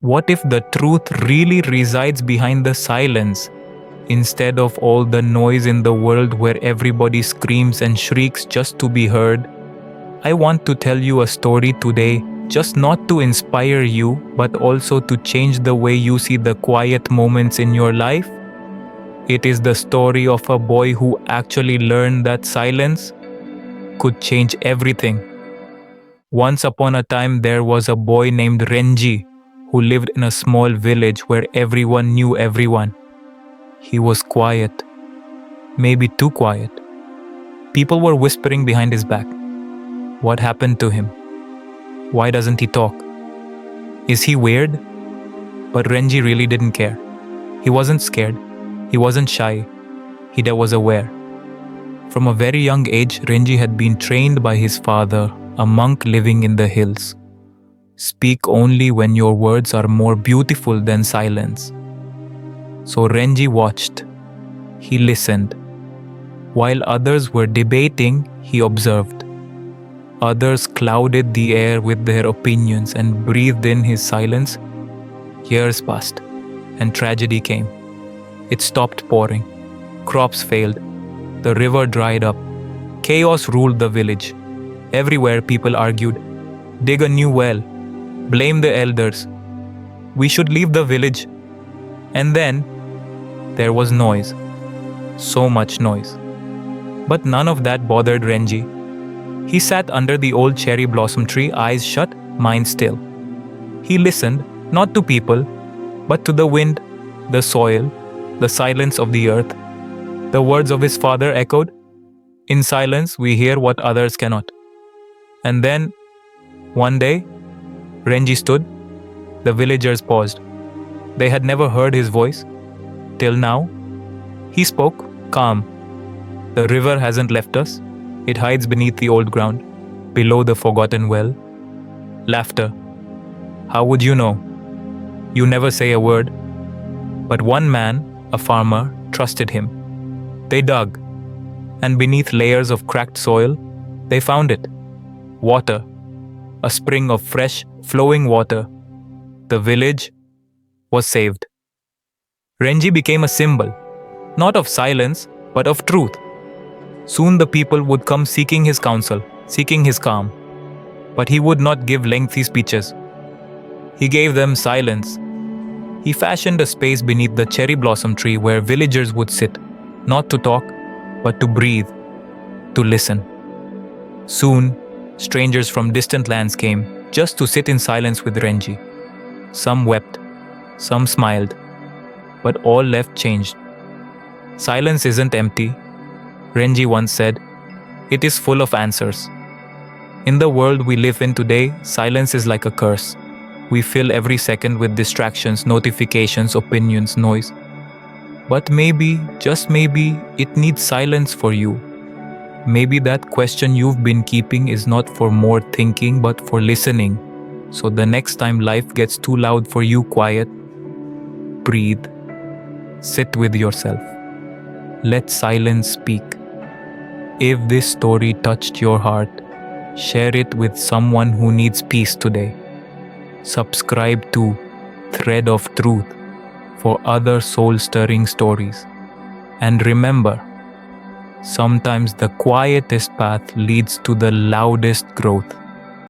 What if the truth really resides behind the silence, instead of all the noise in the world where everybody screams and shrieks just to be heard? I want to tell you a story today, just not to inspire you, but also to change the way you see the quiet moments in your life. It is the story of a boy who actually learned that silence could change everything. Once upon a time, there was a boy named Renji who lived in a small village where everyone knew everyone. He was quiet, maybe too quiet. People were whispering behind his back. What happened to him? Why doesn't he talk? Is he weird? But Renji really didn't care. He wasn't scared. He wasn't shy. He was aware. From a very young age, Renji had been trained by his father, a monk living in the hills. Speak only when your words are more beautiful than silence. So Renji watched. He listened. While others were debating, he observed. Others clouded the air with their opinions and breathed in his silence. Years passed, and tragedy came. It stopped pouring. Crops failed. The river dried up. Chaos ruled the village. Everywhere people argued. Dig a new well. Blame the elders. We should leave the village. And then, there was noise. So much noise. But none of that bothered Renji. He sat under the old cherry blossom tree, eyes shut, mind still. He listened, not to people, but to the wind, the soil, the silence of the earth. The words of his father echoed. In silence, we hear what others cannot. And then, one day, Renji stood. The villagers paused. They had never heard his voice. Till now. He spoke, calm. The river hasn't left us. It hides beneath the old ground, below the forgotten well. Laughter. How would you know? You never say a word. But one man, a farmer, trusted him. They dug, and beneath layers of cracked soil, they found it. Water. A spring of fresh, flowing water. The village was saved. Renji became a symbol, not of silence, but of truth. Soon the people would come seeking his counsel, seeking his calm. But he would not give lengthy speeches. He gave them silence. He fashioned a space beneath the cherry blossom tree where villagers would sit, not to talk, but to breathe, to listen. Soon, strangers from distant lands came just to sit in silence with Renji. Some wept, some smiled, but all left changed. Silence isn't empty, Renji once said. It is full of answers. In the world we live in today, silence is like a curse. We fill every second with distractions, notifications, opinions, noise. But maybe, just maybe, it needs silence for you. Maybe that question you've been keeping is not for more thinking, but for listening. So the next time life gets too loud for you, quiet, breathe, sit with yourself. Let silence speak. If this story touched your heart, share it with someone who needs peace today. Subscribe to Thread of Truth for other soul-stirring stories. And remember, sometimes the quietest path leads to the loudest growth.